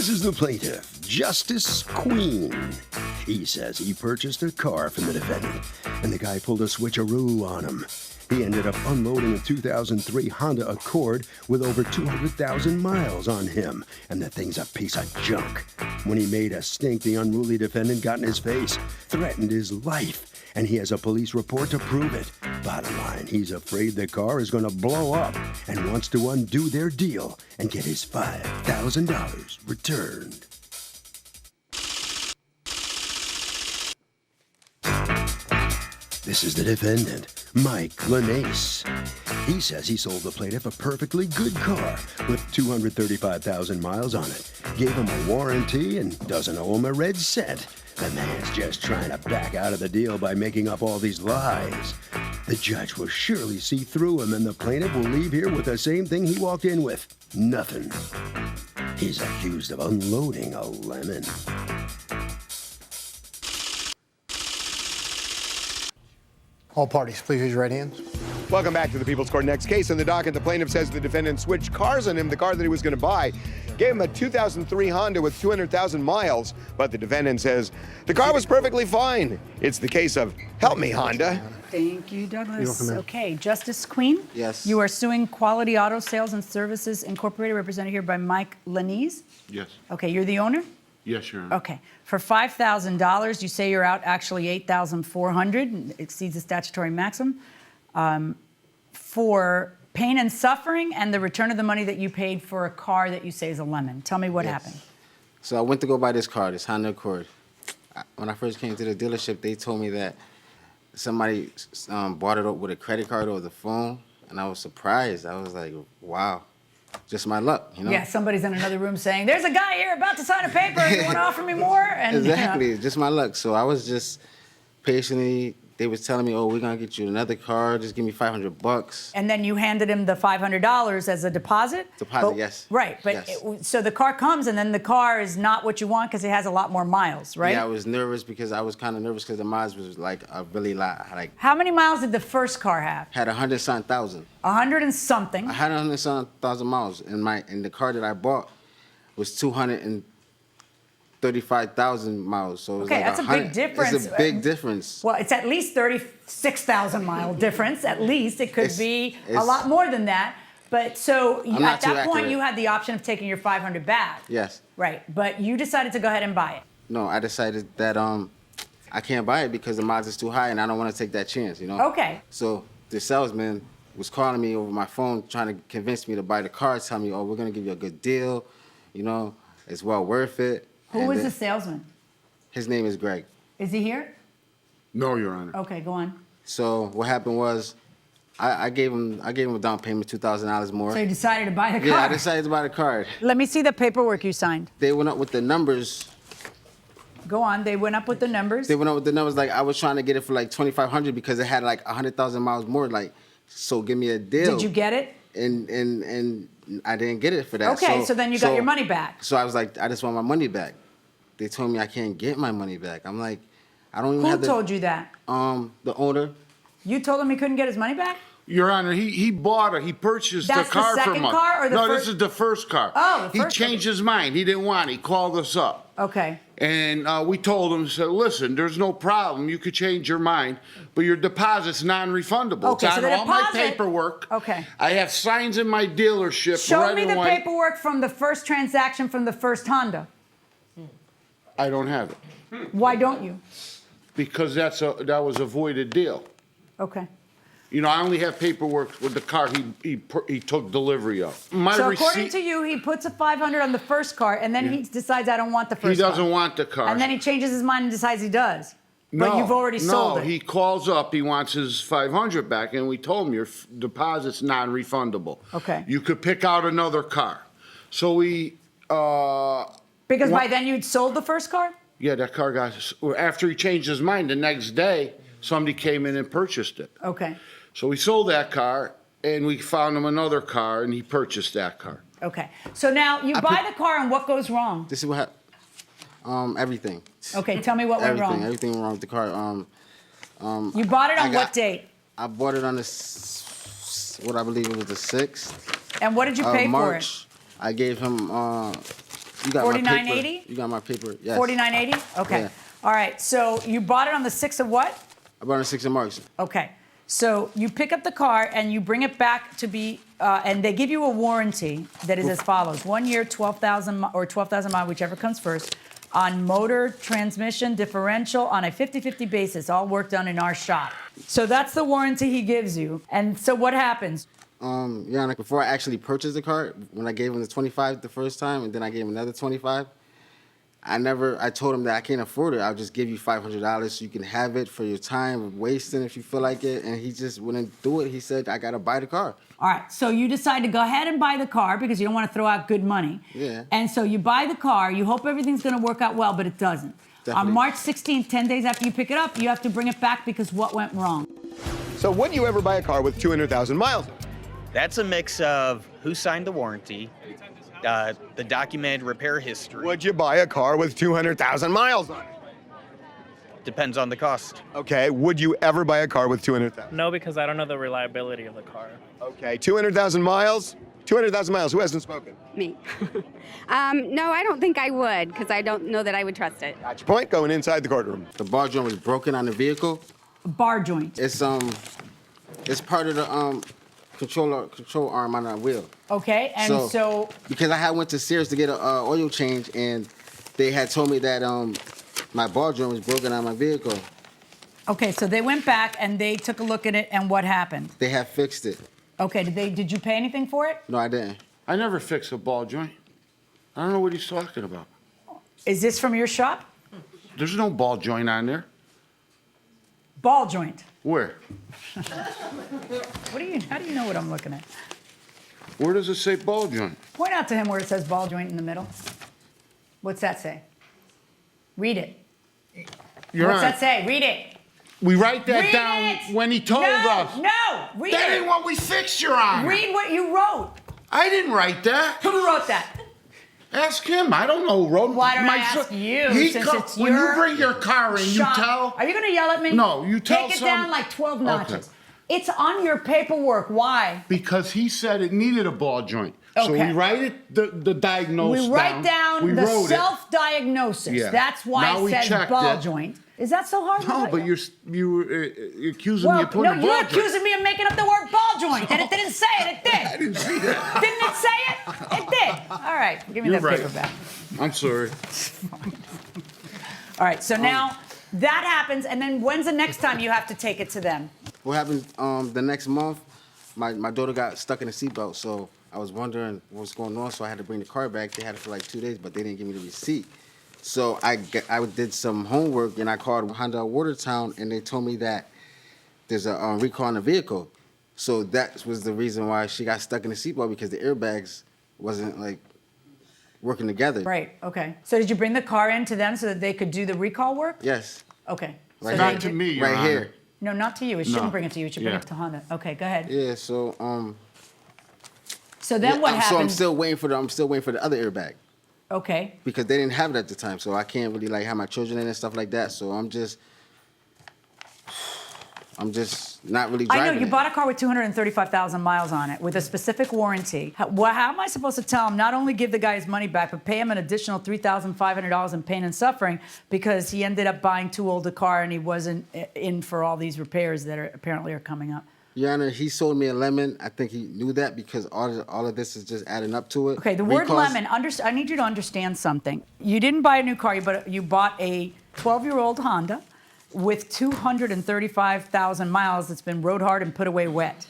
This is the plaintiff, Justice Queen. He says he purchased a car from the defendant, and the guy pulled a switcheroo on him. He ended up unloading a 2003 Honda Accord with over 200,000 miles on him, and the thing's a piece of junk. When he made a stink, the unruly defendant got in his face, threatened his life, and he has a police report to prove it. Bottom line, he's afraid the car is going to blow up and wants to undo their deal and get his $5,000 returned. This is the defendant, Mike Lanace. He says he sold the plaintiff a perfectly good car with 235,000 miles on it, gave him a warranty, and doesn't owe him a red cent. The man's just trying to back out of the deal by making up all these lies. The judge will surely see through him, and the plaintiff will leave here with the same thing he walked in with. Nothing. He's accused of unloading a lemon. All parties, please raise your right hands. Welcome back to the People's Court. Next case on the docket, the plaintiff says the defendant switched cars on him. The car that he was going to buy gave him a 2003 Honda with 200,000 miles, but the defendant says the car was perfectly fine. It's the case of help me, Honda. Thank you, Douglas. Okay, Justice Queen? Yes. You are suing Quality Auto Sales and Services Incorporated, represented here by Mike Lanace? Yes. Okay, you're the owner? Yes, Your Honor. Okay. For $5,000, you say you're out actually $8,400, exceeds the statutory maximum, for pain and suffering and the return of the money that you paid for a car that you say is a lemon. Tell me what happened. So I went to go buy this car, this Honda Accord. When I first came to the dealership, they told me that somebody bought it up with a credit card over the phone, and I was surprised. I was like, wow. Just my luck, you know? Yeah, somebody's in another room saying, there's a guy here about to sign a paper. You want to offer me more? And, exactly, you know. just my luck. So I was just patiently, they was telling me, oh, we're going to get you another car. Just give me $500. And then you handed him the $500 as a deposit? Deposit, yes. Right, but yes. So the car comes and then the car is not what you want because it has a lot more miles, right? Yeah, I was nervous because I was kind of nervous because the miles was like a really lot. Like, how many miles did the first car have? had 100-something thousand. 100 and something. I had 100-something thousand miles, and the car that I bought was 235,000 miles. So it was okay, like that's a big difference. It's a big difference. Well, it's at least 36,000 mile difference. At least it could be a lot more than that. But so at that point, you had the option of taking your 500 back. Yes. Right, but you decided to go ahead and buy it. No, I decided that I can't buy it because the miles is too high, and I don't want to take that chance. You know. Okay. So the salesman was calling me over my phone, trying to convince me to buy the car, telling me, oh, we're going to give you a good deal, you know, it's well worth it. Who was the salesman? His name is Greg. Is he here? No, Your Honor. Okay, go on. So what happened was I gave him a down payment, $2,000 more. So you decided to buy the car? Yeah, I decided to buy the car. Let me see the paperwork you signed. They went up with the numbers. Go on, they went up with the numbers? They went up with the numbers, like I was trying to get it for like $2,500 because it had like 100,000 miles more, like, so give me a deal. Did you get it? And I didn't get it for that. Okay, so then you got your money back. So I was like, I just want my money back. They told me I can't get my money back. I'm like, I don't even have Who told you that? The owner. You told him he couldn't get his money back? Your Honor, he purchased That's the car the second from us. car or the no, first? this is the first car. Oh, the first He changed his mind. He didn't want it. He called us up. Okay. And we told him, said, listen, there's no problem. You could change your mind, but your deposit's non-refundable. Okay, it's so on the all my deposit- paperwork. Okay. I have signs in my dealership. Show red me and the white. paperwork from the first transaction from the first Honda. I don't have it. Why don't you? Because that was a voided deal. Okay. You know, I only have paperwork with the car he took delivery of. My So receipt, according to you, he puts a 500 on the first car, and then he decides, I don't want the first he car. doesn't want the car. And then he changes his mind and decides he does. But you've already sold it. No, he calls up, he wants his 500 back, and we told him your deposit's non-refundable. Okay. You could pick out another car. So we, Because by then you'd sold the first car? yeah, that car got, after he changed his mind, the next day, somebody came in and purchased it. Okay. So we sold that car, and we found him another car, and he purchased that car. Okay. So now you buy the car, and what goes wrong? This is what happened. Everything. Okay, tell me what went wrong. Everything went wrong with the car. You bought it on what date? I bought it on what I believe it was the 6th. And what did you pay March. for it? I gave him You got my paper. $49.80? You got my paper. Yes. $49.80? Okay. Yeah. All right. So you bought it on the 6th of what? I bought it on 6th of March. Okay. So you pick up the car and you bring it back to be, and they give you a warranty that is as follows: 1 year, 12,000 or 12,000 miles, whichever comes first, on motor, transmission, differential, on a 50-50 basis, all work done in our shop. So that's the warranty he gives you. And so what happens? Your Honor, before I actually purchased the car, when I gave him the 25 the first time, and then I gave him another 25, I told him that I can't afford it. I'll just give you $500 so you can have it for your time of wasting if you feel like it. And he just wouldn't do it. He said, I got to buy the car. All right, so you decide to go ahead and buy the car because you don't want to throw out good money. Yeah. And so you buy the car, you hope everything's going to work out well, but it doesn't. Definitely. On March 16th, 10 days after you pick it up, you have to bring it back because what went wrong? So would you ever buy a car with 200,000 miles? That's a mix of who signed the warranty, the documented repair history. Would you buy a car with 200,000 miles on it? Depends on the cost. Okay, would you ever buy a car with 200,000? No, because I don't know the reliability of the car. Okay, 200,000 miles? 200,000 miles, who hasn't spoken? Me. No, I don't think I would, because I don't know that I would trust it. Got your point, going inside the courtroom. The bar joint was broken on the vehicle. Bar joint. It's part of the control arm on our wheel. Okay, and so because I had went to Sears to get an oil change, and they had told me that my ball joint was broken on my vehicle. okay, so they went back and they took a look at it, and what happened? They had fixed it. Okay, did you pay anything for it? No, I didn't. I never fix a ball joint. I don't know what he's talking about. Is this from your shop? There's no ball joint on there. Ball joint. Where? How do you know what I'm looking at? Where does it say ball joint? Point out to him where it says ball joint in the middle. What's that say? Read it. What's that say? Read it. We write that Read down it. when he told us. No, read That it. ain't what we fixed, Your Honor. Read what you wrote. I didn't write that. Who wrote that? Ask him. I don't know who wrote it. Why don't I son- ask you, He since it's when your you bring your car in, shop. you tell. Are you going to yell at me? No, you tell Take it some- down like 12 notches. Okay. It's on your paperwork. Why? Because he said it needed a ball joint. So Okay. we write it, the diagnosis We write down We the wrote it. self-diagnosis. Yeah. That's why Now it we says checked ball it. joint. Is that so hard? No, but you're accusing me Well, of putting no, a ball you're joint. accusing me of making up the word ball joint, and it didn't say it. It did. I didn't see that. Didn't it say it? It did. All right, give me You're that right. paper back. I'm sorry. All right, so now that happens, and then when's the next time you have to take it to them? What happened the next month? My daughter got stuck in a seatbelt, so I was wondering what's going on. So I had to bring the car back. They had it for like 2 days, but they didn't give me the receipt. So I did some homework and I called Honda Watertown, and they told me that there's a recall on the vehicle. So that was the reason why she got stuck in the seatbelt, because the airbags wasn't like working together. Right, okay. So did you bring the car in to them so that they could do the recall work? Yes. Okay. So Right they Not to did- me, Your Right Honor. here. No, not to you. It shouldn't No. bring it to you. It should bring Yeah. it to Honda. Okay, go ahead. Yeah. So So then what So happened? I'm still waiting for the other airbag, Okay. because they didn't have it at the time. So I can't really like have my children in and stuff like that. So I'm just not really driving. I know you it. bought a car with 235,000 miles on it with a specific warranty. How am I supposed to tell him not only give the guy his money back, but pay him an additional $3,500 in pain and suffering because he ended up buying too old a car and he wasn't in for all these repairs that apparently are coming up? Your Honor, he sold me a lemon. I think he knew that because all of this is just adding up to it. Okay, the word Recalls- lemon, I need you to understand something. You didn't buy a new car, you bought a 12-year-old Honda with 235,000 miles that's been rode hard and put away wet.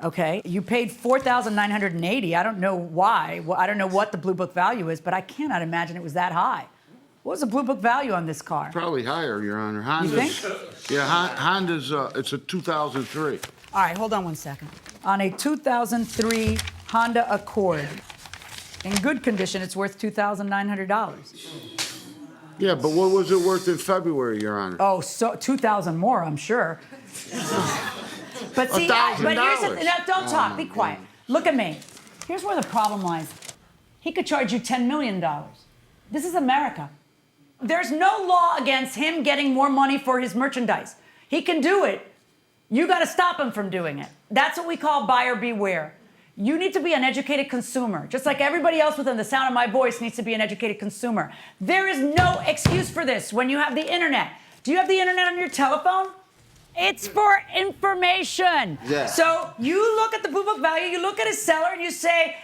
Okay, you paid $4,980. I don't know why. Well, I don't know what the Blue Book value is, but I cannot imagine it was that high. What was the Blue Book value on this car? Probably higher, Your Honor. think? Yeah, Honda's, it's a 2003. All right, hold on one second. On a 2003 Honda Accord, in good condition, it's worth $2,900. Yeah, but what was it worth in February, Your Honor? Oh, so 2,000 more, I'm sure. But see, but here's the thing. No, don't talk. Be quiet. Look at me. Here's where the problem lies. He could charge you $10 million. This is America. There's no law against him getting more money for his merchandise. He can do it. You got to stop him from doing it. That's what we call buyer beware. You need to be an educated consumer, just like everybody else within the sound of my voice needs to be an educated consumer. There is no excuse for this when you have the internet. Do you have the internet on your telephone? It's for information. Yeah. So you look at the Blue Book value, you look at a seller, and you say,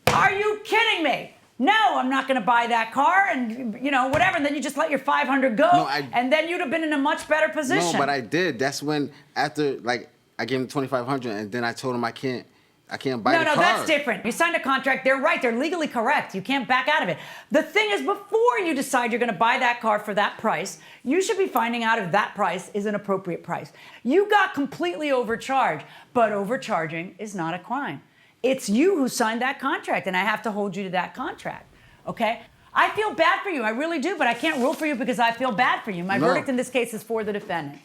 are you kidding me? No, I'm not going to buy that car, and whatever. And then you just let your 500 go, and then you'd have been in a much better position. No, but I did. That's when after I gave him 2,500, and then I told him I can't buy the car. No, that's different. You signed a contract. They're right. They're legally correct. You can't back out of it. The thing is, before you decide you're going to buy that car for that price, you should be finding out if that price is an appropriate price. You got completely overcharged, but overcharging is not a crime. It's you who signed that contract, and I have to hold you to that contract, okay? I feel bad for you. I really do, but I can't rule for you because I feel bad for you. My verdict in this case is for the defendant.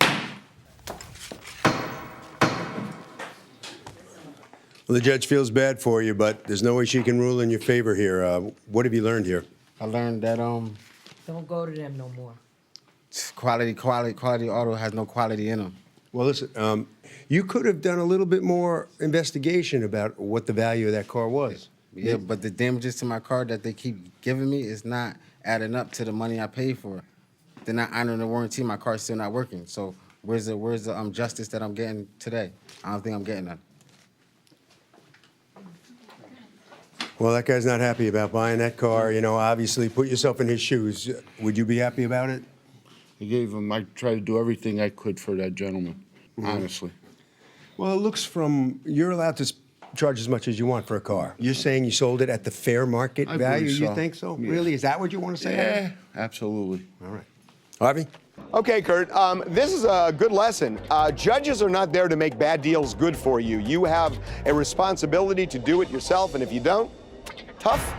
Well, the judge feels bad for you, but there's no way she can rule in your favor here. What have you learned here? I learned that Don't go to them no more. quality auto has no quality in them. Well, listen, you could have done a little bit more investigation about what the value of that car was. Yeah, but the damages to my car that they keep giving me is not adding up to the money I paid for. They're not honoring the warranty. My car's still not working. So where's the justice that I'm getting today? I don't think I'm getting none. Well, that guy's not happy about buying that car. Obviously, put yourself in his shoes. Would you be happy about it? I tried to do everything I could for that gentleman, honestly. Well, it looks you're allowed to charge as much as you want for a car. You're saying you sold it at the fair market value? believe so. You think so? Yeah. Really? Is that what you want to say? Yeah, absolutely. All right. Harvey? Okay, Kurt, this is a good lesson. Judges are not there to make bad deals good for you. You have a responsibility to do it yourself, and if you don't, tough